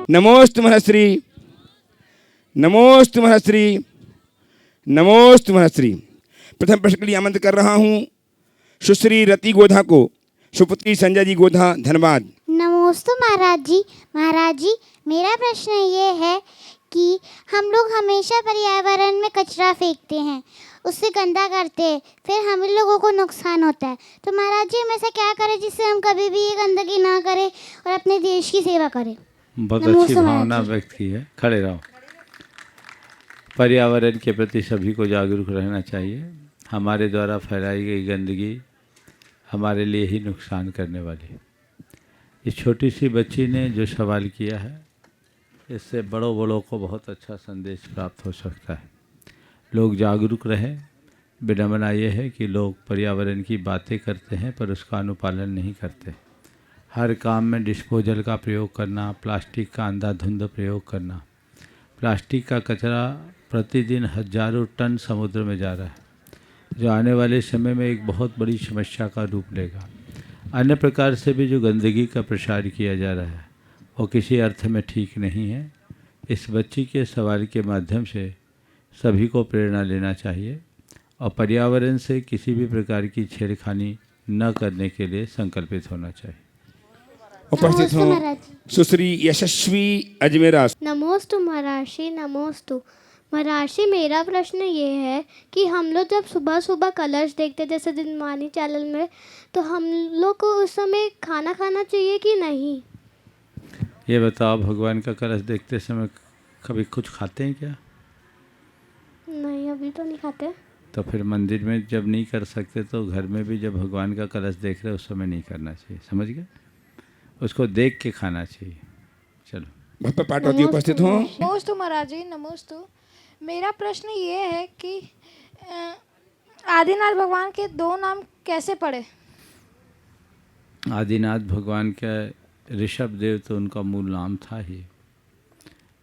नमोस्तु महश्री, नमोस्तु महश्री, नमोस्तु महश्री। प्रथम प्रश्न के लिए आमंत्रित कर रहा हूँ सुश्री रति गोधा को, सुपुत्री संजय जी गोधा, धन्यवाद। नमोस्तु महाराज जी। महाराज जी, मेरा प्रश्न ये है कि हम लोग हमेशा पर्यावरण में कचरा फेंकते हैं, उससे गंदा करते हैं, फिर हम लोगों को नुकसान होता है। तो महाराज जी, हम ऐसा क्या करें जिससे हम कभी भी ये गंदगी ना करें और अपने देश की सेवा करें? बहुत अच्छी भावना व्यक्त की है। खड़े रहो। पर्यावरण के प्रति सभी को जागरूक रहना चाहिए। हमारे द्वारा फैलाई गई गंदगी हमारे लिए ही नुकसान करने वाली है। इस छोटी सी बच्ची ने जो सवाल किया है, इससे बड़ों को बहुत अच्छा संदेश प्राप्त हो सकता है। लोग जागरूक रहें। विडंबना ये है कि लोग पर्यावरण की बातें करते हैं पर उसका अनुपालन नहीं करते। हर काम में डिस्पोजल का प्रयोग करना, प्लास्टिक का अंधाधुंध प्रयोग करना। प्लास्टिक का कचरा प्रतिदिन हजारों टन समुद्र में जा रहा है, जो आने वाले समय में एक बहुत बड़ी समस्या का रूप लेगा। अन्य प्रकार से भी जो गंदगी का प्रसार किया जा रहा है वो किसी अर्थ में ठीक नहीं है। इस बच्ची के सवाल के माध्यम से सभी को प्रेरणा लेना चाहिए और पर्यावरण से किसी भी प्रकार की छेड़खानी न करने के लिए संकल्पित होना चाहिए। उपस्थित हूँ सुश्री यशस्वी अजमेरा। नमोस्तु महर्षि, नमोस्तु महर्षि। मेरा प्रश्न ये है कि हम लोग जब सुबह सुबह कलश देखते जैसे दिनवानी चैनल में, तो हम लोग को उस समय खाना खाना चाहिए कि नहीं? ये बताओ, भगवान का कलश देखते समय कभी कुछ खाते हैं क्या? नहीं, अभी तो नहीं खाते। तो फिर मंदिर में जब नहीं कर सकते तो घर में भी जब भगवान का कलश देख रहे उस समय नहीं करना चाहिए। समझ गए? उसको देख के खाना चाहिए। चलो। भट्ट पाटवती उपस्थित हूँ। नमोस्तु महाराज जी, नमोस्तु। मेरा प्रश्न ये है कि आदिनाथ भगवान के दो नाम कैसे पड़े? आदिनाथ भगवान का ऋषभ देव तो उनका मूल नाम था ही,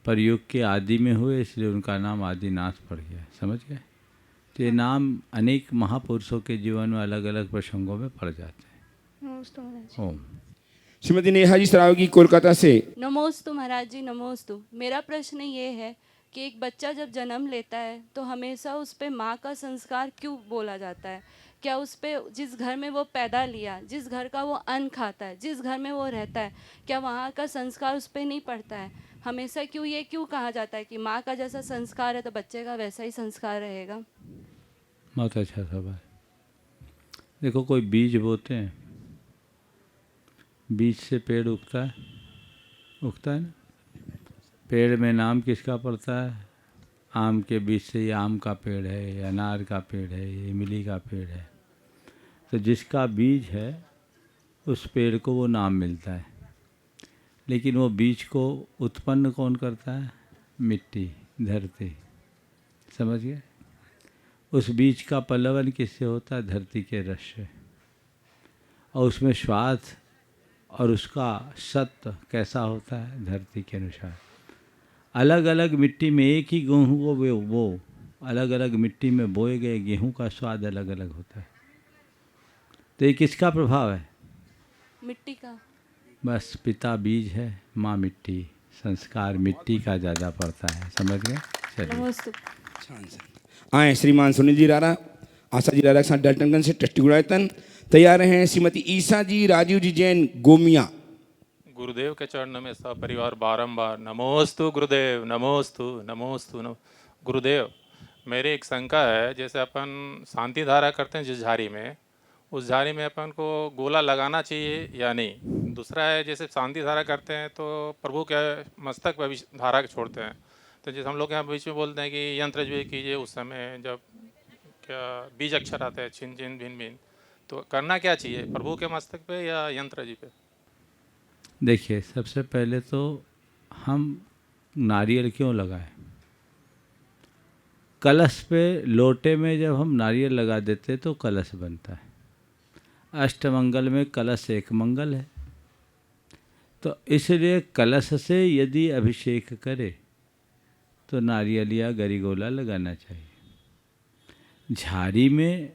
पर युग के आदि में हुए इसलिए उनका नाम आदिनाथ पड़ गया। समझ गए? तो ये नाम अनेक महापुरुषों के जीवन में अलग अलग प्रसंगों में पड़ जाते हैं। ओम। श्रीमती नेहा जी सरावगी, कोलकाता से। नमोस्तु महाराज जी, नमोस्तु। मेरा प्रश्न ये है कि एक बच्चा जब जन्म लेता है तो हमेशा उस पर माँ का संस्कार क्यों बोला जाता है? क्या उस पर, जिस घर में वो पैदा लिया, जिस घर का वो अन्न खाता है, जिस घर में वो रहता है, क्या वहाँ का संस्कार उस पर नहीं पड़ता है? हमेशा क्यों कहा जाता है कि माँ का जैसा संस्कार है तो बच्चे का वैसा ही संस्कार रहेगा? बहुत अच्छा सवाल। देखो, कोई बीज बोते हैं, बीज से पेड़ उगता है ना। पेड़ में नाम किसका पड़ता है? आम के बीज से ये आम का पेड़ है, ये अनार का पेड़ है, ये इमली का पेड़ है। तो जिसका बीज है उस पेड़ को वो नाम मिलता है। लेकिन वो बीज को उत्पन्न कौन करता है? मिट्टी, धरती। समझ गए? उस बीज का पल्लवन किससे होता है? धरती के रस से। और उसमें स्वाद और उसका सत्व कैसा होता है? धरती के अनुसार। अलग अलग मिट्टी में एक ही गेहूँ को वो अलग अलग मिट्टी में बोए गए गेहूँ का स्वाद अलग अलग होता है। तो ये किसका प्रभाव है? मिट्टी का। बस पिता बीज है, माँ मिट्टी। संस्कार मिट्टी का ज़्यादा पड़ता है। समझ गए? चलिए। आए श्रीमान सुनील जी रारा, आशा जी रारा के साथ डाल्टनगंज से ट्रस्टी गुड़ायतन तैयार हैं। श्रीमती ईसा जी, राजीव जी जैन, गोमिया। गुरुदेव के चरणों में सब परिवार बारंबार नमोस्तु गुरुदेव, नमोस्तु नमोस्तु गुरुदेव। मेरी एक शंका है, जैसे अपन शांति धारा करते हैं जिस झाड़ी में, उस झाड़ी में अपन को गोला लगाना चाहिए या नहीं? दूसरा है, जैसे शांति धारा करते हैं तो प्रभु के मस्तक पर भी धारा छोड़ते हैं। तो जैसे हम लोग यहाँ बीच में बोलते हैं कि यंत्र जो कीजिए, उस समय जब क्या बीज अक्षर आते हैं छिन छिन भिन भिन, तो करना क्या चाहिए, प्रभु के मस्तक पे या यंत्र जी पे? देखिए, सबसे पहले तो हम नारियल क्यों लगाएं? कलश पे, लोटे में जब हम नारियल लगा देते तो कलश बनता है। अष्टमंगल में कलश एक मंगल है। तो इसलिए कलश से यदि अभिषेक करे तो नारियल या गरीगोला लगाना चाहिए। झाड़ी में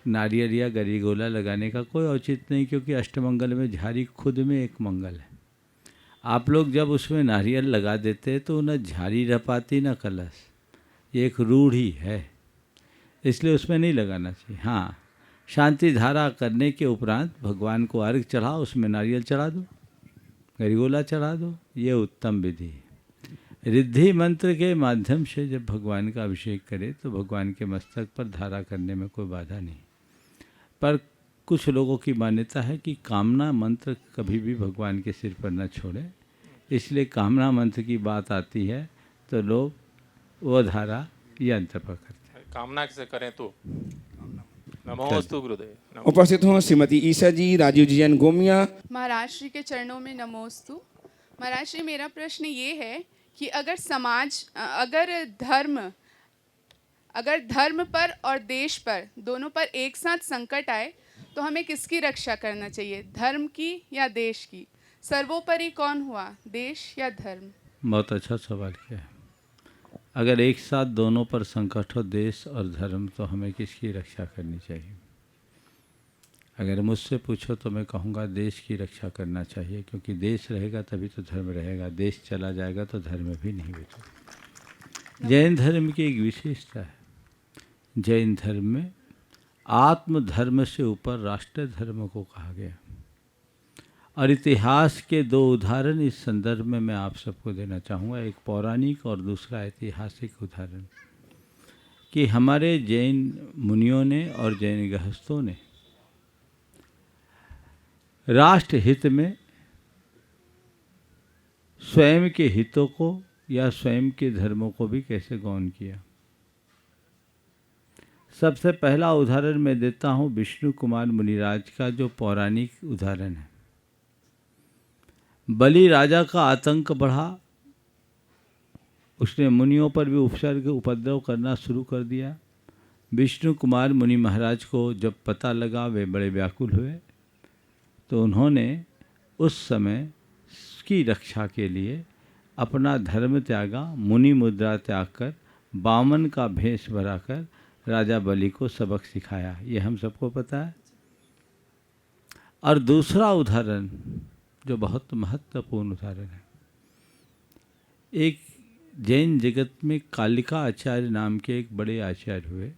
नारियल या गरीगोला लगाने का कोई औचित्य नहीं, क्योंकि अष्टमंगल में झाड़ी खुद में एक मंगल है। आप लोग जब उसमें नारियल लगा देते तो न झाड़ी रह पाती न कलश, ये एक रूढ़ी है, इसलिए उसमें नहीं लगाना चाहिए। हाँ, शांति धारा करने के उपरांत भगवान को अर्घ चढ़ाओ, उसमें नारियल चढ़ा दो, गरीगोला चढ़ा दो, ये उत्तम विधि है। रिद्धि मंत्र के माध्यम से जब भगवान का अभिषेक करें तो भगवान के मस्तक पर धारा करने में कोई बाधा नहीं। पर कुछ लोगों की मान्यता है कि कामना मंत्र कभी भी भगवान के सिर पर न छोड़े, इसलिए कामना मंत्र की बात आती है तो लोग वो धारा यंत्र पर करते हैं। कामना से करें तो नमोस्तु गुरुदेव। उपस्थित हों श्रीमती ईसा जी, राजीव जी जैन गोमिया। महाराज श्री के चरणों में नमोस्तु। महाराज श्री, मेरा प्रश्न ये है कि अगर धर्म पर और देश पर दोनों पर एक साथ संकट आए तो हमें किसकी रक्षा करना चाहिए, धर्म की या देश की? सर्वोपरि कौन हुआ, देश या धर्म? बहुत अच्छा सवाल किया है। अगर एक साथ दोनों पर संकट हो, देश और धर्म, तो हमें किसकी रक्षा करनी चाहिए? अगर मुझसे पूछो तो मैं कहूँगा देश की रक्षा करना चाहिए, क्योंकि देश रहेगा तभी तो धर्म रहेगा, देश चला जाएगा तो धर्म भी नहीं बचेगा। जैन धर्म की एक विशेषता है, जैन धर्म में आत्म धर्म से ऊपर राष्ट्र धर्म को कहा गया। और इतिहास के दो उदाहरण इस संदर्भ में मैं आप सबको देना चाहूँगा, एक पौराणिक और दूसरा ऐतिहासिक उदाहरण, कि हमारे जैन मुनियों ने और जैन गृहस्थों ने राष्ट्र हित में स्वयं के हितों को या स्वयं के धर्मों को भी कैसे गौण किया। सबसे पहला उदाहरण मैं देता हूँ विष्णु कुमार मुनिराज का, जो पौराणिक उदाहरण है। बलि राजा का आतंक बढ़ा, उसने मुनियों पर भी उपसर्ग उपद्रव करना शुरू कर दिया। विष्णु कुमार मुनि महाराज को जब पता लगा, वे बड़े व्याकुल हुए, तो उन्होंने उस समय की रक्षा के लिए अपना धर्म त्यागा, मुनि मुद्रा त्याग कर, बामन का भेष भराकर राजा बलि को सबक सिखाया। ये हम सबको पता है। और दूसरा उदाहरण जो बहुत महत्वपूर्ण उदाहरण है, एक जैन जगत में कालिका आचार्य नाम के एक बड़े आचार्य हुए।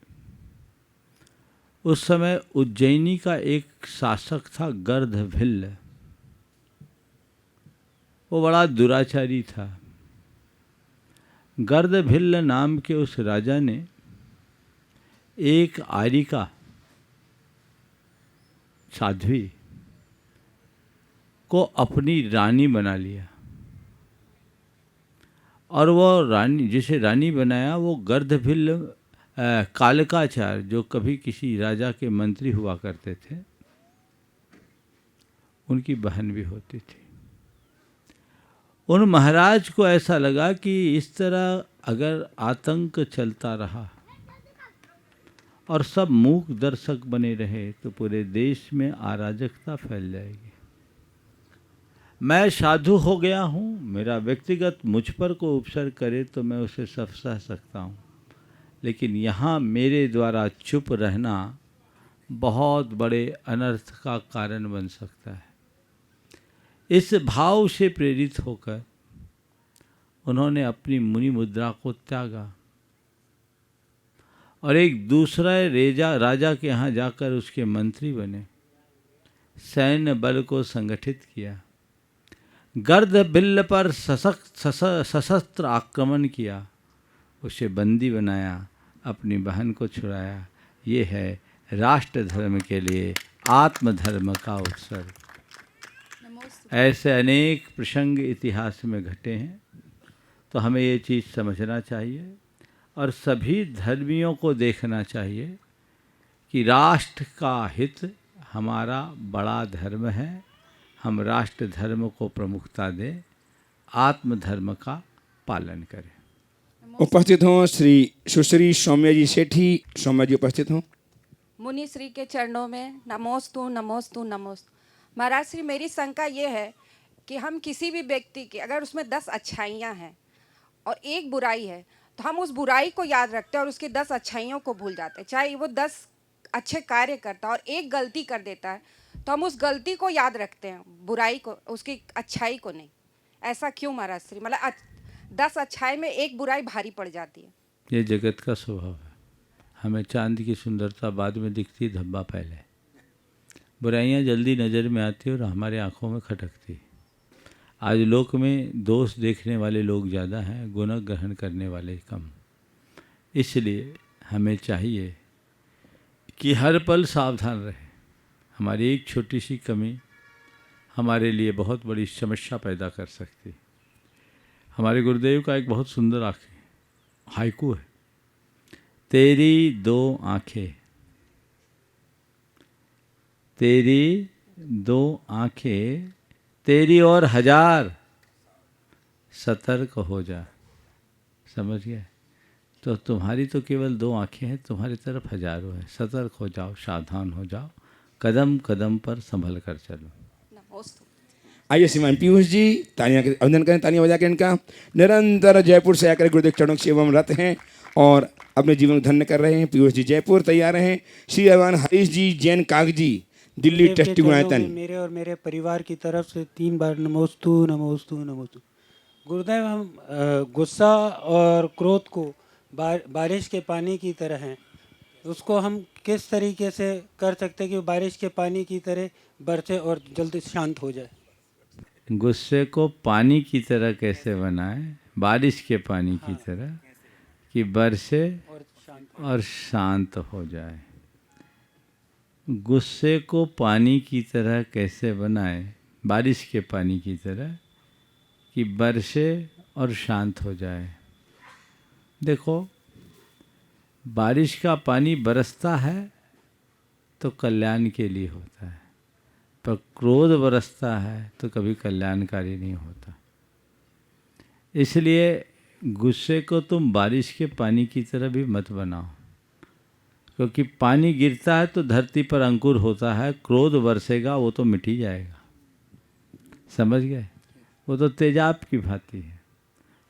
उस समय उज्जैनी का एक शासक था गर्दभिल्ल, वो बड़ा दुराचारी था। गर्दभिल्ल नाम के उस राजा ने एक आरिका साध्वी को अपनी रानी बना लिया, और वो रानी, जिसे रानी बनाया, वो गर्दभिल्ल कालिकाचार्य, जो कभी किसी राजा के मंत्री हुआ करते थे, उनकी बहन भी होती थी। उन महाराज को ऐसा लगा कि इस तरह अगर आतंक चलता रहा और सब मूक दर्शक बने रहे तो पूरे देश में अराजकता फैल जाएगी। मैं साधु हो गया हूँ, मेरा व्यक्तिगत मुझ पर को उपसर्ग करे तो मैं उसे सब सह सकता हूँ, लेकिन यहाँ मेरे द्वारा चुप रहना बहुत बड़े अनर्थ का कारण बन सकता है। इस भाव से प्रेरित होकर उन्होंने अपनी मुनि मुद्रा को त्यागा और एक दूसरे राजा के यहाँ जाकर उसके मंत्री बने, सैन्य बल को संगठित किया, गर्दभिल्ल पर सशस्त्र आक्रमण किया, उसे बंदी बनाया, अपनी बहन को छुड़ाया। ये है राष्ट्र धर्म के लिए आत्मधर्म का उत्सर्ग। ऐसे अनेक प्रसंग इतिहास में घटे हैं, तो हमें ये चीज़ समझना चाहिए और सभी धर्मियों को देखना चाहिए कि राष्ट्र का हित हमारा बड़ा धर्म है। हम राष्ट्र धर्म को प्रमुखता दें, आत्मधर्म का पालन करें। उपस्थित हों श्री सुश्री सौम्या जी सेठी। सौम्या जी उपस्थित हों। मुनि श्री के चरणों में नमोस्तु नमोस्तु नमोस्तु। महाराज श्री, मेरी शंका ये है कि हम किसी भी व्यक्ति की अगर उसमें 10 अच्छाइयाँ हैं और एक बुराई है, तो हम उस बुराई को याद रखते हैं और उसकी 10 अच्छाइयों को भूल जाते हैं। चाहे वो 10 अच्छे कार्य करता है और एक गलती कर देता है, तो हम उस गलती को याद रखते हैं, बुराई को, उसकी अच्छाई को नहीं। ऐसा क्यों महाराज श्री? मतलब 10 अच्छाई में एक बुराई भारी पड़ जाती है। ये जगत का स्वभाव है। हमें चांद की सुंदरता बाद में दिखती, धब्बा पहले। बुराइयां जल्दी नज़र में आती और हमारे आँखों में खटकती। आज लोक में दोष देखने वाले लोग ज़्यादा हैं, गुण ग्रहण करने वाले कम। इसलिए हमें चाहिए कि हर पल सावधान रहे। हमारी एक छोटी सी कमी हमारे लिए बहुत बड़ी समस्या पैदा कर सकती। हमारे गुरुदेव का एक बहुत सुंदर हाइकू है। तेरी दो आँखें, तेरी दो आँखें, तेरी और हजार, सतर्क हो जा। समझ गए? तो तुम्हारी तो केवल 2 आँखें हैं, तुम्हारी तरफ हजारों हैं। सतर्क हो जाओ, सावधान हो जाओ, कदम कदम पर संभल कर चलो। आइए श्रीमान पीयूष जी, तालियां अभिनंदन करें, तालियां बजा के इनका। निरंतर जयपुर से आकर गुरुदेव चरणों की सेवा में रत हैं और अपने जीवन को धन्य कर रहे हैं। पीयूष जी जयपुर तैयार हैं। श्री भगवान हरीश जी जैन कागजी, दिल्ली ट्रस्टी गुणायतन। मेरे और मेरे परिवार की तरफ से 3 बार नमोस्तु नमोस्तु नमोस्तु। गुरुदेव, हम गुस्सा और क्रोध को बारिश के पानी की तरह हैं, उसको हम किस तरीके से कर सकते हैं कि बारिश के पानी की तरह बरसे और जल्दी शांत हो जाए? गुस्से को पानी की तरह कैसे बनाएं? बारिश के पानी की तरह कि बरसे और शांत हो जाए। गुस्से को पानी की तरह कैसे बनाएं? बारिश के पानी की तरह कि बरसे और शांत हो जाए। देखो, बारिश का पानी बरसता है तो कल्याण के लिए होता है, पर क्रोध बरसता है तो कभी कल्याणकारी नहीं होता। इसलिए गुस्से को तुम बारिश के पानी की तरह भी मत बनाओ, क्योंकि पानी गिरता है तो धरती पर अंकुर होता है, क्रोध बरसेगा वो तो मिट ही जाएगा। समझ गए? वो तो तेजाब की भांति है।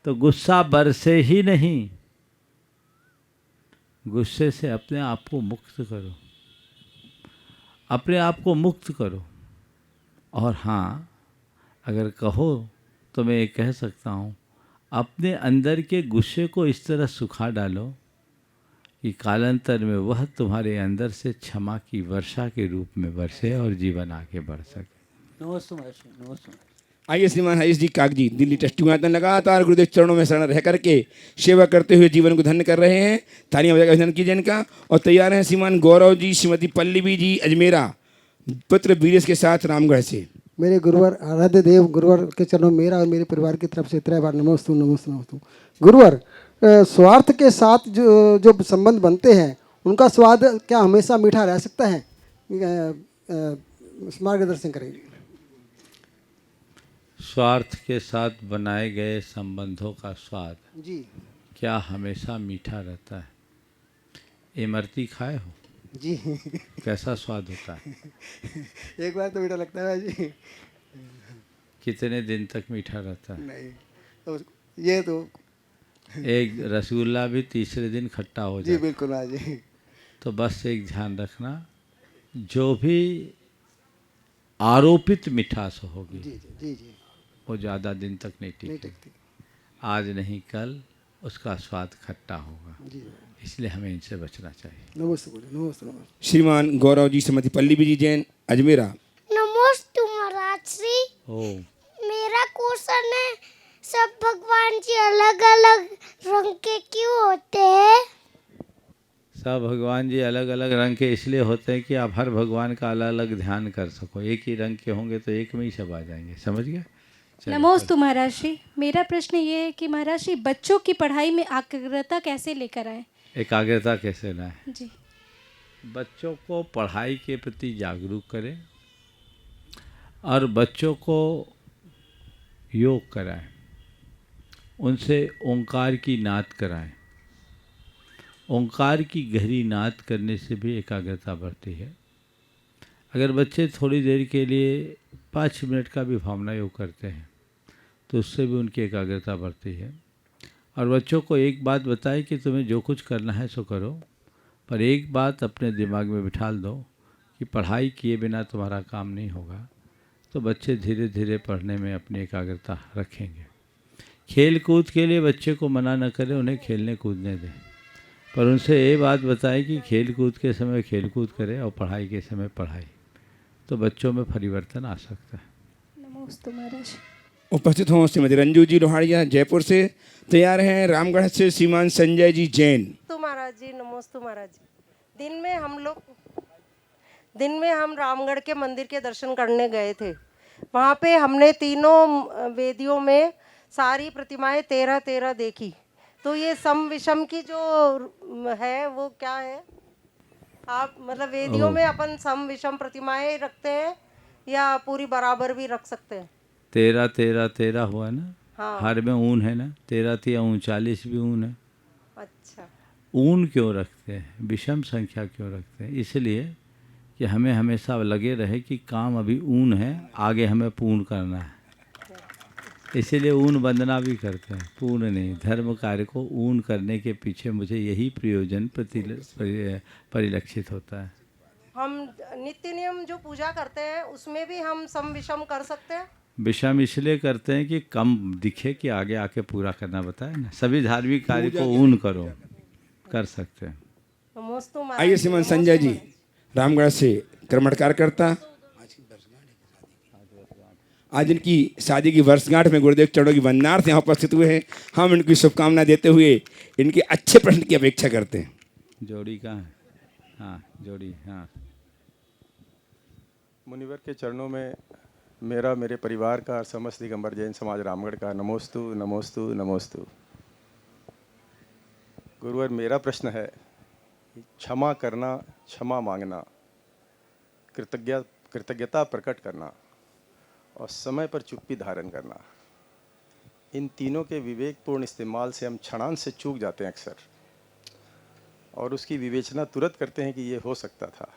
तो गुस्सा बरसे ही नहीं, गुस्से से अपने आप को मुक्त करो, अपने आप को मुक्त करो। और हाँ, अगर कहो तो मैं ये कह सकता हूँ, अपने अंदर के गुस्से को इस तरह सुखा डालो कि कालांतर में वह तुम्हारे अंदर से क्षमा की वर्षा के रूप में बरसे और जीवन आगे बढ़ सके। नमस्ते महर्षि, नमस्ते। आइए श्रीमान हरीश जी कागजी, दिल्ली ट्रस्टी गुणायतन, लगातार गुरुदेव चरणों में शरण रह करके सेवा करते हुए जीवन को धन्य कर रहे हैं। तालियां बजाकर अभिनंदन कीजिए इनका। और तैयार हैं श्रीमान गौरव जी, श्रीमती पल्लवी जी अजमेरा, पुत्र बीरेश के साथ रामगढ़ से। मेरे गुरुवर आराध्य देव गुरुवर के चरणों में मेरा और मेरे परिवार की तरफ से 3 बार नमोस्तु नमोस्तु नमोस्तु। गुरुवर, स्वार्थ के साथ जो संबंध बनते हैं उनका स्वाद क्या हमेशा मीठा रह सकता है? मार्गदर्शन करेंगे। स्वार्थ के साथ बनाए गए संबंधों का स्वाद जी क्या हमेशा मीठा रहता है? इमरती खाए हो जी? कैसा स्वाद होता है? एक बार तो मीठा लगता है जी। कितने दिन तक मीठा रहता है? नहीं तो ये तो एक रसगुल्ला भी तीसरे दिन खट्टा हो जाता जी है। बिल्कुल जी। तो बस एक ध्यान रखना, जो भी आरोपित मिठास होगी जी जी जी वो ज़्यादा दिन तक नहीं टिकती। आज नहीं कल उसका स्वाद खट्टा होगा, इसलिए हमें इनसे बचना चाहिए। नमस्ते नमस्ते नमस्ते। श्रीमान गौरव जी, श्रीमती पल्लवी जी जैन अजमेरा। नमोस्तु महाराज श्री। ओ, मेरा क्वेश्चन है, सब भगवान जी अलग अलग रंग के क्यों होते हैं? सब भगवान जी अलग अलग रंग के इसलिए होते हैं कि आप हर भगवान का अलग अलग ध्यान कर सको। एक ही रंग के होंगे तो एक में ही सब आ जाएंगे। समझ गए? नमोस्तु महाराज श्री। मेरा प्रश्न ये है कि महाराज श्री, बच्चों की पढ़ाई में एकाग्रता कैसे लेकर आए? एकाग्रता कैसे लाएं? जी। बच्चों को पढ़ाई के प्रति जागरूक करें और बच्चों को योग कराएं, उनसे ओंकार की नाद कराएं। ओंकार की गहरी नाद करने से भी एकाग्रता बढ़ती है। अगर बच्चे थोड़ी देर के लिए 5 मिनट का भी भावना योग करते हैं तो उससे भी उनकी एकाग्रता बढ़ती है। और बच्चों को एक बात बताएं कि तुम्हें जो कुछ करना है सो करो, पर एक बात अपने दिमाग में बिठा दो कि पढ़ाई किए बिना तुम्हारा काम नहीं होगा। तो बच्चे धीरे धीरे पढ़ने में अपनी एकाग्रता रखेंगे। खेल कूद के लिए बच्चे को मना न करें, उन्हें खेलने कूदने दें, पर उनसे ये बात बताएं कि खेल कूद के समय खेल कूद करें और पढ़ाई के समय पढ़ाई, तो बच्चों में परिवर्तन आ सकता है। नमोस्तु महाराज। उपस्थित हों श्रीमती रंजू जी लोहाड़िया जयपुर से। तैयार हैं रामगढ़ से श्रीमान संजय जी जैन। तो महाराज जी नमोस्तु महाराज जी। दिन में हम रामगढ़ के मंदिर के दर्शन करने गए थे। वहाँ पे हमने तीनों वेदियों में सारी प्रतिमाएं 13-13 देखी। तो ये सम विषम की जो है वो क्या है? आप मतलब वेदियों में अपन सम विषम प्रतिमाएं रखते हैं या पूरी बराबर भी रख सकते हैं? 13-13-13 हुआ ना। हाँ। हर में ऊन है ना, 13-3-39 भी ऊन है। अच्छा। ऊन क्यों रखते हैं, विषम संख्या क्यों रखते हैं? इसलिए कि हमें हमेशा लगे रहे कि काम अभी ऊन है, आगे हमें पूर्ण करना है, इसीलिए ऊन वंदना भी करते हैं, पूर्ण नहीं। धर्म कार्य को ऊन करने के पीछे मुझे यही प्रयोजन परिलक्षित होता है। हम नित्य नियम जो पूजा करते हैं उसमें भी हम सम विषम कर सकते हैं? विषम इसलिए करते हैं कि कम दिखे, कि आगे आके पूरा करना बताए ना। सभी धार्मिक कार्य को ऊन करो, कर सकते हैं। आइए श्रीमान संजय जी रामगढ़ से कर्मठकार करता। आज इनकी शादी की वर्षगांठ में गुरुदेव चरणों की वंदनार्थ यहाँ उपस्थित हुए हैं। हम इनकी शुभकामना देते हुए इनके अच्छे प्रश्न की अपेक्षा करते हैं। जोड़ी कहाँ है? हाँ जोड़ी, हाँ। मुनिवर के चरणों में मेरा, मेरे परिवार का, समस्त दिगंबर जैन समाज रामगढ़ का नमोस्तु नमोस्तु नमोस्तु। गुरुवर, मेरा प्रश्न है क्षमा करना, क्षमा मांगना, कृतज्ञता प्रकट करना और समय पर चुप्पी धारण करना, इन तीनों के विवेकपूर्ण इस्तेमाल से हम क्षणांश से चूक जाते हैं अक्सर, और उसकी विवेचना तुरंत करते हैं कि ये हो सकता था।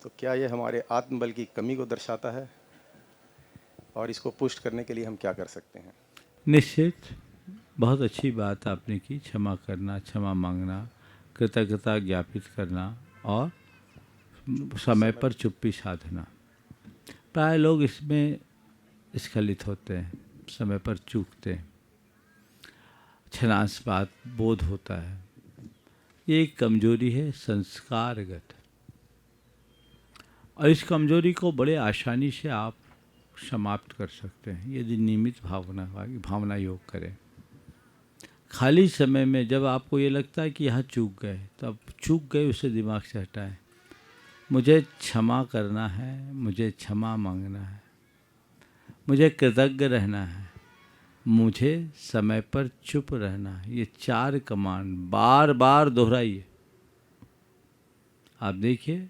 तो क्या ये हमारे आत्मबल की कमी को दर्शाता है, और इसको पुष्ट करने के लिए हम क्या कर सकते हैं? निश्चित, बहुत अच्छी बात आपने की। क्षमा करना, क्षमा मांगना, कृतज्ञता ज्ञापित करना और समय पर चुप्पी साधना। प्राय लोग इसमें स्खलित होते हैं, समय पर चूकते हैं, क्षणांश बात बोध होता है। ये एक कमजोरी है संस्कारगत, और इस कमजोरी को बड़े आसानी से आप समाप्त कर सकते हैं यदि नियमित भावना योग करें। खाली समय में जब आपको ये लगता है कि यहाँ चूक गए, तो आप चूक गए उसे दिमाग से हटाएं। मुझे क्षमा करना है, मुझे क्षमा मांगना है, मुझे कृतज्ञ रहना है, मुझे समय पर चुप रहना है। ये 4 कमांड बार बार दोहराइए। आप देखिए,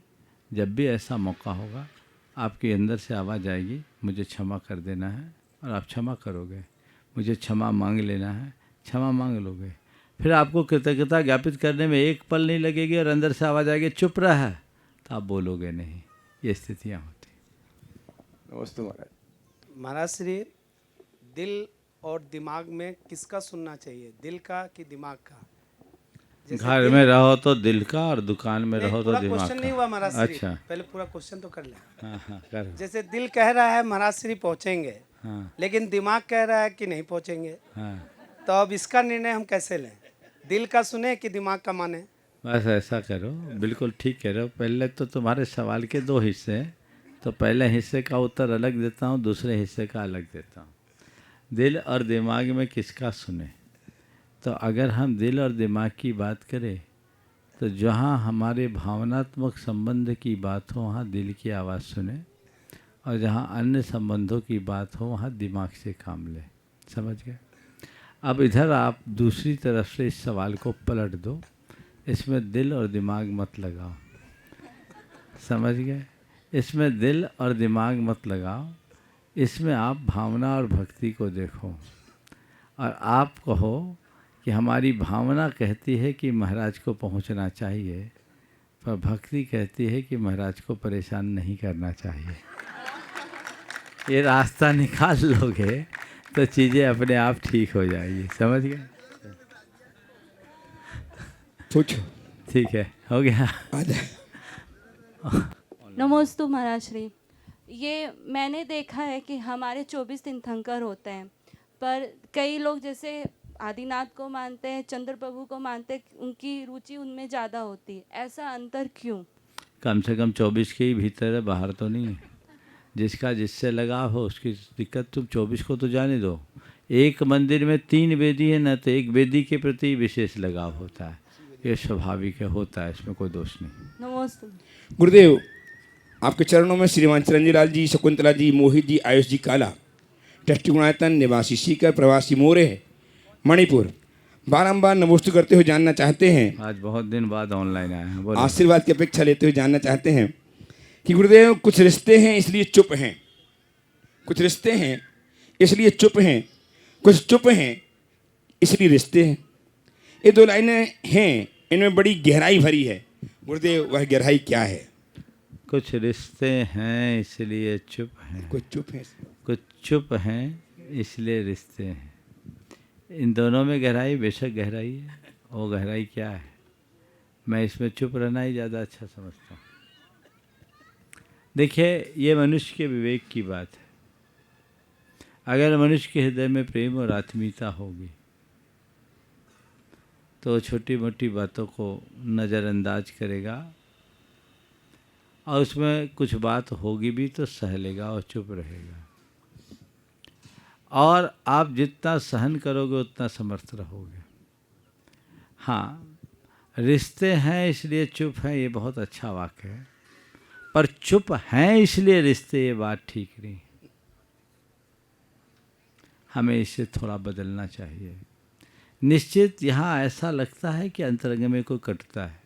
जब भी ऐसा मौका होगा आपके अंदर से आवाज़ आएगी, मुझे क्षमा कर देना है, और आप क्षमा करोगे। मुझे क्षमा मांग लेना है, क्षमा मांग लोगे। फिर आपको कृतज्ञता ज्ञापित करने में एक पल नहीं लगेगी, और अंदर से आवाज़ आएगी चुप रहा है, तो आप बोलोगे नहीं। ये स्थितियाँ होती। नमस्ते महाराज। महाराज श्री, दिल और दिमाग में किसका सुनना चाहिए, दिल का कि दिमाग का? घर में रहो तो दिल का, और दुकान में रहो तो दिमाग क्वेश्चन का। नहीं हुआ महाराज श्री। अच्छा, पहले पूरा क्वेश्चन तो कर ले। हाँ हाँ कर। जैसे दिल कह रहा है महाराज श्री पहुँचेंगे, हाँ लेकिन दिमाग कह रहा है कि नहीं पहुँचेंगे, हाँ, तो अब इसका निर्णय हम कैसे लें? दिल का सुने कि दिमाग का माने? बस ऐसा करो, बिल्कुल ठीक कह रहे हो। पहले तो तुम्हारे सवाल के 2 हिस्से हैं, तो पहले हिस्से का उत्तर अलग देता हूँ, दूसरे हिस्से का अलग देता हूँ। दिल और दिमाग में किसका सुने? तो अगर हम दिल और दिमाग की बात करें, तो जहाँ हमारे भावनात्मक संबंध की बात हो वहाँ दिल की आवाज़ सुने, और जहाँ अन्य संबंधों की बात हो वहाँ दिमाग से काम ले। समझ गए? अब इधर आप दूसरी तरफ से इस सवाल को पलट दो, इसमें दिल और दिमाग मत लगाओ। समझ गए? इसमें दिल और दिमाग मत लगाओ, इसमें आप भावना और भक्ति को देखो, और आप कहो कि हमारी भावना कहती है कि महाराज को पहुंचना चाहिए, पर भक्ति कहती है कि महाराज को परेशान नहीं करना चाहिए। ये रास्ता निकाल लोगे तो चीज़ें अपने आप ठीक हो जाएगी। समझ गए? पूछो। ठीक है, हो गया। नमोस्तु महाराज श्री। ये मैंने देखा है कि हमारे 24 तीर्थंकर होते हैं, पर कई लोग जैसे आदिनाथ को मानते हैं, चंद्र प्रभु को मानते हैं, उनकी रुचि उनमें ज़्यादा होती है। ऐसा अंतर क्यों? कम से कम 24 के ही भीतर है, बाहर तो नहीं है। जिसका जिससे लगाव हो उसकी दिक्कत, तुम 24 को तो जाने दो। एक मंदिर में 3 वेदी है ना, तो एक वेदी के प्रति विशेष लगाव होता है, ये स्वाभाविक है, होता है, इसमें कोई दोष नहीं। नमस्ते गुरुदेव, आपके चरणों में श्रीमान चिरंजी लाल जी, शकुंतला जी, मोहित जी, आयुष जी काला, ट्रस्टी गुणायतन, निवासी सीकर, प्रवासी मोरे, मणिपुर, बारंबार नमोस्तु करते हुए जानना चाहते हैं, आज बहुत दिन बाद ऑनलाइन आए हैं, बोलो। आशीर्वाद की अपेक्षा लेते हुए जानना चाहते हैं कि गुरुदेव कुछ रिश्ते हैं इसलिए चुप हैं, कुछ रिश्ते हैं इसलिए चुप हैं, कुछ चुप हैं इसलिए रिश्ते हैं। ये 2 लाइनें हैं, इनमें बड़ी गहराई भरी है। गुरुदेव, वह गहराई क्या है? कुछ रिश्ते हैं इसलिए चुप हैं, कुछ चुप हैं, कुछ चुप हैं इसलिए रिश्ते हैं। इन दोनों में गहराई, बेशक गहराई है। वो गहराई क्या है? मैं इसमें चुप रहना ही ज़्यादा अच्छा समझता हूँ। देखिए, ये मनुष्य के विवेक की बात है। अगर मनुष्य के हृदय में प्रेम और आत्मीयता होगी तो छोटी मोटी बातों को नज़रअंदाज करेगा, और उसमें कुछ बात होगी भी तो सह लेगा और चुप रहेगा। और आप जितना सहन करोगे उतना समर्थ रहोगे। हाँ, रिश्ते हैं इसलिए चुप हैं, ये बहुत अच्छा वाक्य है, पर चुप हैं इसलिए रिश्ते, ये बात ठीक नहीं। हमें इसे थोड़ा बदलना चाहिए। निश्चित यहाँ ऐसा लगता है कि अंतरंग में कोई कटता है।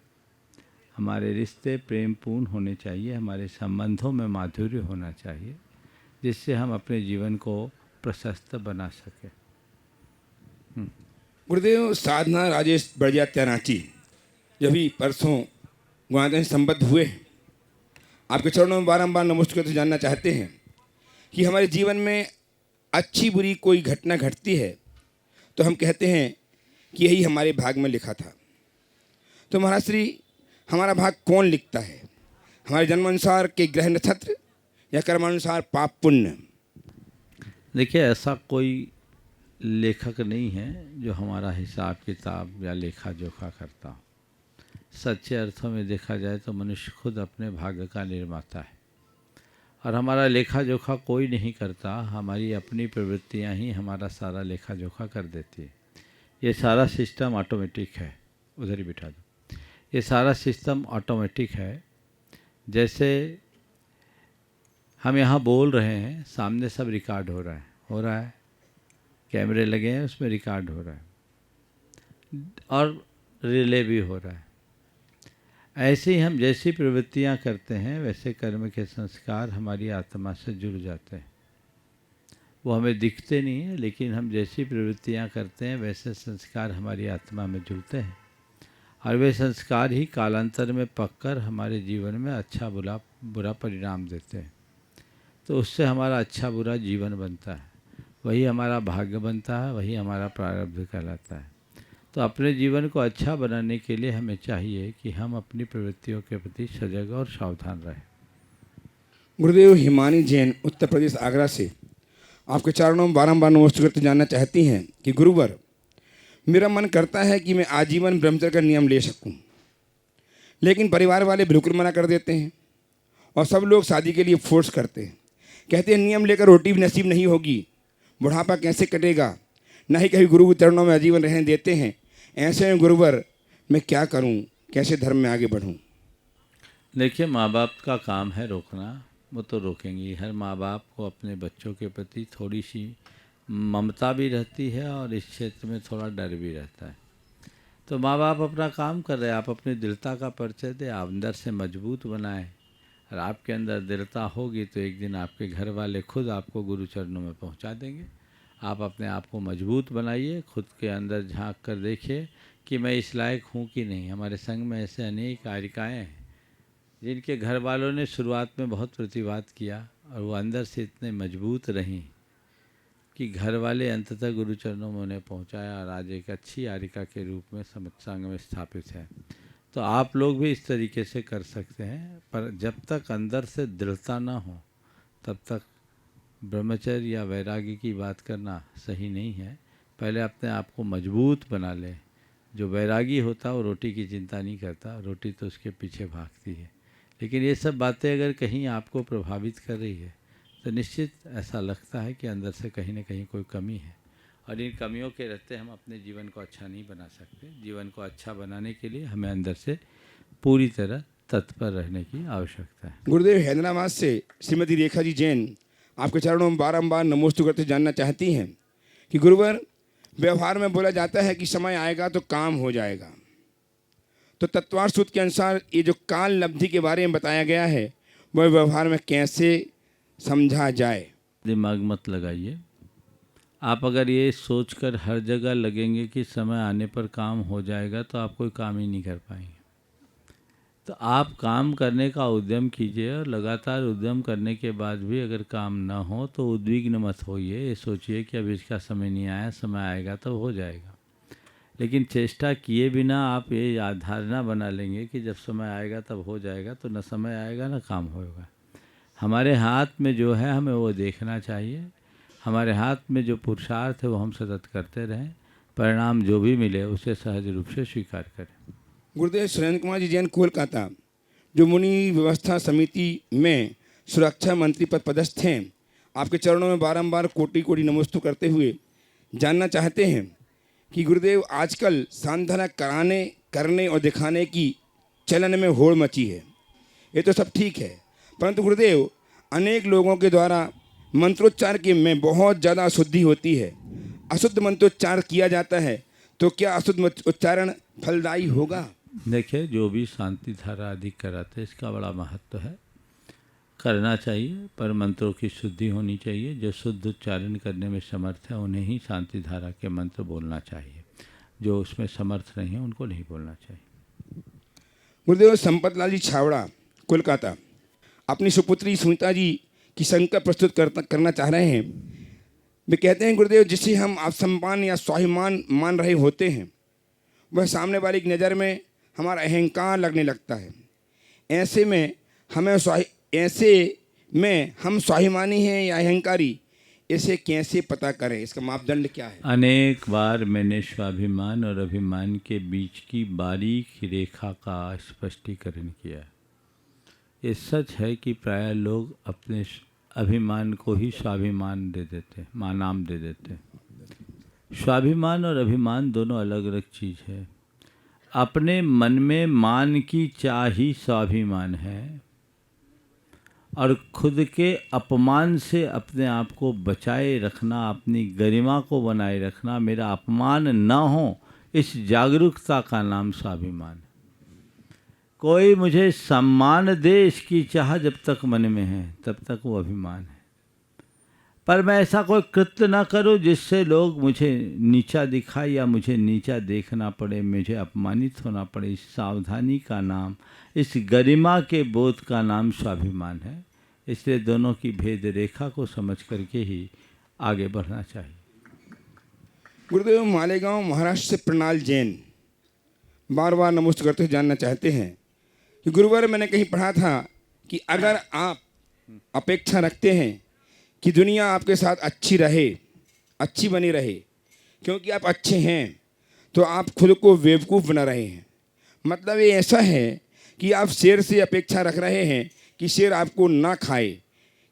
हमारे रिश्ते प्रेमपूर्ण होने चाहिए, हमारे संबंधों में माधुर्य होना चाहिए, जिससे हम अपने जीवन को प्रशस्त बना सके। गुरुदेव, साधना राजेश बड़जात्या रांची जब भी परसों गुणायतन से संबद्ध हुए, आपके चरणों में बारंबार नमस्कार करते जानना चाहते हैं कि हमारे जीवन में अच्छी बुरी कोई घटना घटती है तो हम कहते हैं कि यही हमारे भाग में लिखा था। तो महाराज श्री, हमारा भाग कौन लिखता है? हमारे जन्मानुसार के ग्रह नक्षत्र या कर्मानुसार पाप पुण्य? देखिए, ऐसा कोई लेखक नहीं है जो हमारा हिसाब किताब या लेखा जोखा करता हो। सच्चे अर्थों में देखा जाए तो मनुष्य खुद अपने भाग्य का निर्माता है, और हमारा लेखा जोखा कोई नहीं करता। हमारी अपनी प्रवृत्तियां ही हमारा सारा लेखा जोखा कर देती है। ये सारा सिस्टम ऑटोमेटिक है। उधर ही बिठा दो। ये सारा सिस्टम ऑटोमेटिक है। जैसे हम यहाँ बोल रहे हैं, सामने सब रिकॉर्ड हो रहा है, कैमरे लगे हैं, उसमें रिकॉर्ड हो रहा है और रिले भी हो रहा है। ऐसे ही हम जैसी प्रवृत्तियाँ करते हैं वैसे कर्म के संस्कार हमारी आत्मा से जुड़ जाते हैं। वो हमें दिखते नहीं हैं, लेकिन हम जैसी प्रवृत्तियाँ करते हैं वैसे संस्कार हमारी आत्मा में जुड़ते हैं, और वे संस्कार ही कालांतर में पककर हमारे जीवन में अच्छा बुरा परिणाम देते हैं। तो उससे हमारा अच्छा बुरा जीवन बनता है, वही हमारा भाग्य बनता है, वही हमारा प्रारब्ध कहलाता है। तो अपने जीवन को अच्छा बनाने के लिए हमें चाहिए कि हम अपनी प्रवृत्तियों के प्रति सजग और सावधान रहें। गुरुदेव, हिमानी जैन उत्तर प्रदेश आगरा से आपके चरणों में बारंबार नमस्कार करते जानना चाहती हैं कि गुरुवर, मेरा मन करता है कि मैं आजीवन ब्रह्मचर्य का नियम ले सकूं, लेकिन परिवार वाले बिल्कुल मना कर देते हैं और सब लोग शादी के लिए फोर्स करते हैं। कहते हैं नियम लेकर रोटी भी नसीब नहीं होगी, बुढ़ापा कैसे कटेगा, ना ही कभी गुरु के चरणों में आजीवन रहने देते हैं। ऐसे में गुरुवर, मैं क्या करूं, कैसे धर्म में आगे बढ़ूं? देखिए, माँ बाप का काम है रोकना, वो तो रोकेंगे। हर माँ बाप को अपने बच्चों के प्रति थोड़ी सी ममता भी रहती है और इस क्षेत्र में थोड़ा डर भी रहता है। तो माँ बाप अपना काम कर रहे हैं, आप अपनी दृढ़ता का परिचय दें, आप अंदर से मजबूत बनाएं। और आपके अंदर दृढ़ता होगी तो एक दिन आपके घर वाले खुद आपको गुरु चरणों में पहुंचा देंगे। आप अपने आप को मजबूत बनाइए, खुद के अंदर झांक कर देखिए कि मैं इस लायक हूँ कि नहीं। हमारे संग में ऐसे अनेक कारिकाएँ हैं जिनके घर वालों ने शुरुआत में बहुत प्रतिवाद किया और वो अंदर से इतने मजबूत रहीं कि घर वाले अंततः गुरु चरणों में उन्हें पहुँचाया और आज एक अच्छी आरिका के रूप में संघ में स्थापित है। तो आप लोग भी इस तरीके से कर सकते हैं, पर जब तक अंदर से दृढ़ता ना हो तब तक ब्रह्मचर्य या वैराग्य की बात करना सही नहीं है। पहले अपने आप को मजबूत बना ले। जो वैरागी होता है वो रोटी की चिंता नहीं करता, रोटी तो उसके पीछे भागती है। लेकिन ये सब बातें अगर कहीं आपको प्रभावित कर रही है तो निश्चित ऐसा लगता है कि अंदर से कहीं ना कहीं कोई कमी है, और इन कमियों के रहते हम अपने जीवन को अच्छा नहीं बना सकते। जीवन को अच्छा बनाने के लिए हमें अंदर से पूरी तरह तत्पर रहने की आवश्यकता है। गुरुदेव, हैदराबाद से श्रीमती रेखा जी जैन आपके चरणों में बारंबार नमोस्तु करते जानना चाहती हैं कि गुरुवर, व्यवहार में बोला जाता है कि समय आएगा तो काम हो जाएगा, तो तत्वार्थ सूत्र के अनुसार ये जो काल लब्धि के बारे में बताया गया है वह व्यवहार में कैसे समझा जाए? दिमाग मत लगाइए। आप अगर ये सोचकर हर जगह लगेंगे कि समय आने पर काम हो जाएगा तो आप कोई काम ही नहीं कर पाएंगे। तो आप काम करने का उद्यम कीजिए, और लगातार उद्यम करने के बाद भी अगर काम ना हो तो उद्विग्न मत होइए। ये सोचिए कि अब इसका समय नहीं आया, समय आएगा तो हो जाएगा। लेकिन चेष्टा किए बिना आप ये धारणा बना लेंगे कि जब समय आएगा तब हो जाएगा, तो न समय आएगा न काम होगा। हमारे हाथ में जो है हमें वो देखना चाहिए। हमारे हाथ में जो पुरुषार्थ है वो हम सतत करते रहें, परिणाम जो भी मिले उसे सहज रूप से स्वीकार करें। गुरुदेव, सुरेंद्र कुमार जी जैन कोलकाता, जो मुनि व्यवस्था समिति में सुरक्षा मंत्री पद पदस्थ हैं, आपके चरणों में बारंबार कोटि कोटि नमोस्तु करते हुए जानना चाहते हैं कि गुरुदेव, आजकल सांधना कराने, करने और दिखाने की चलन में होड़ मची है। ये तो सब ठीक है, परंतु गुरुदेव, अनेक लोगों के द्वारा मंत्रोच्चार के में बहुत ज़्यादा अशुद्धि होती है। अशुद्ध मंत्रोच्चार किया जाता है, तो क्या अशुद्ध उच्चारण फलदायी होगा? देखिए, जो भी शांति धारा आदि कराते हैं इसका बड़ा महत्व है, करना चाहिए, पर मंत्रों की शुद्धि होनी चाहिए। जो शुद्ध उच्चारण करने में समर्थ है उन्हें ही शांति धारा के मंत्र बोलना चाहिए। जो उसमें समर्थ नहीं है उनको नहीं बोलना चाहिए। गुरुदेव, संपतलाल जी छावड़ा कोलकाता अपनी सुपुत्री सुनीता जी की शंका प्रस्तुत करना चाह रहे हैं। वे कहते हैं, गुरुदेव, जिसे हम अपसम्मान या स्वाभिमान मान रहे होते हैं वह सामने वाले की नज़र में हमारा अहंकार लगने लगता है। ऐसे में हम स्वाभिमानी हैं या अहंकारी, इसे कैसे पता करें? इसका मापदंड क्या है? अनेक बार मैंने स्वाभिमान और अभिमान के बीच की बारीक रेखा का स्पष्टीकरण किया। ये सच है कि प्रायः लोग अपने अभिमान को ही स्वाभिमान दे देते, नाम दे देते। स्वाभिमान और अभिमान दोनों अलग अलग चीज़ है। अपने मन में मान की चाह ही स्वाभिमान है, और खुद के अपमान से अपने आप को बचाए रखना, अपनी गरिमा को बनाए रखना, मेरा अपमान न हो, इस जागरूकता का नाम स्वाभिमान है। कोई मुझे सम्मान दे, इसकी चाह जब तक मन में है तब तक वो अभिमान है। पर मैं ऐसा कोई कृत्य ना करूं जिससे लोग मुझे नीचा दिखाए या मुझे नीचा देखना पड़े, मुझे अपमानित होना पड़े। इस सावधानी का नाम, इस गरिमा के बोध का नाम स्वाभिमान है। इसलिए दोनों की भेद रेखा को समझ करके ही आगे बढ़ना चाहिए। गुरुदेव, मालेगांव महाराष्ट्र से प्रणाल जैन बार बार नमोस्तु करते हुए जानना चाहते हैं कि गुरुवर, मैंने कहीं पढ़ा था कि अगर आप अपेक्षा रखते हैं कि दुनिया आपके साथ अच्छी रहे, अच्छी बनी रहे, क्योंकि आप अच्छे हैं, तो आप खुद को बेवकूफ़ बना रहे हैं। मतलब ये ऐसा है कि आप शेर से अपेक्षा रख रहे हैं कि शेर आपको ना खाए,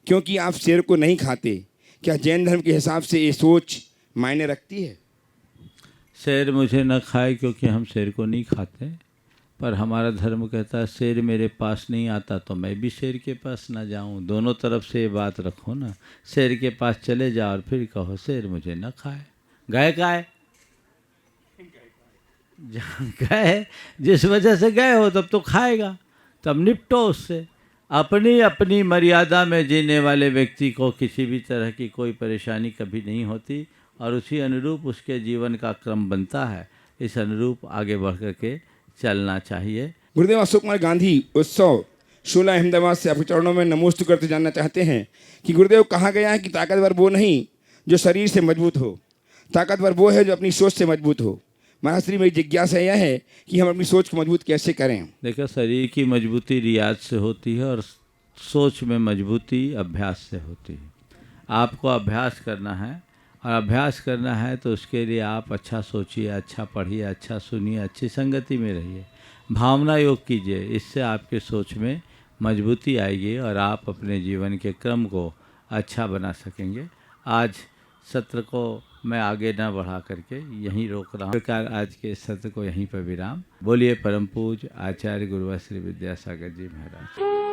क्योंकि आप शेर को नहीं खाते। क्या जैन धर्म के हिसाब से ये सोच मायने रखती है? शेर मुझे न खाए क्योंकि हम शेर को नहीं खाते, पर हमारा धर्म कहता है शेर मेरे पास नहीं आता तो मैं भी शेर के पास ना जाऊं। दोनों तरफ से ये बात रखो ना। शेर के पास चले जाओ और फिर कहो शेर मुझे न खाए। गए का है, गए जिस वजह से गए हो तब तो खाएगा, तब निपटो उससे। अपनी अपनी मर्यादा में जीने वाले व्यक्ति को किसी भी तरह की कोई परेशानी कभी नहीं होती, और उसी अनुरूप उसके जीवन का क्रम बनता है। इस अनुरूप आगे बढ़ कर के चलना चाहिए। गुरुदेव, अशोक कुमार गांधी उत्सव 16 अहमदाबाद से आपके चरणों में नमोस्तु करते जानना चाहते हैं कि गुरुदेव, कहा गया है कि ताकतवर वो नहीं जो शरीर से मजबूत हो, ताकतवर वो है जो अपनी सोच से मजबूत हो। महाराज श्री, मेरी जिज्ञासा यह है कि हम अपनी सोच को मजबूत कैसे करें? देखो, शरीर की मजबूती रियाज से होती है और सोच में मजबूती अभ्यास से होती है। आपको अभ्यास करना है, और अभ्यास करना है तो उसके लिए आप अच्छा सोचिए, अच्छा पढ़िए, अच्छा सुनिए, अच्छी संगति में रहिए, भावना योग कीजिए। इससे आपके सोच में मजबूती आएगी और आप अपने जीवन के क्रम को अच्छा बना सकेंगे। आज सत्र को मैं आगे ना बढ़ा करके यहीं रोक रहा हूँ। प्रकार आज के सत्र को यहीं पर विराम। बोलिए परम पूज्य आचार्य गुरुवर श्री विद्यासागर जी महाराज।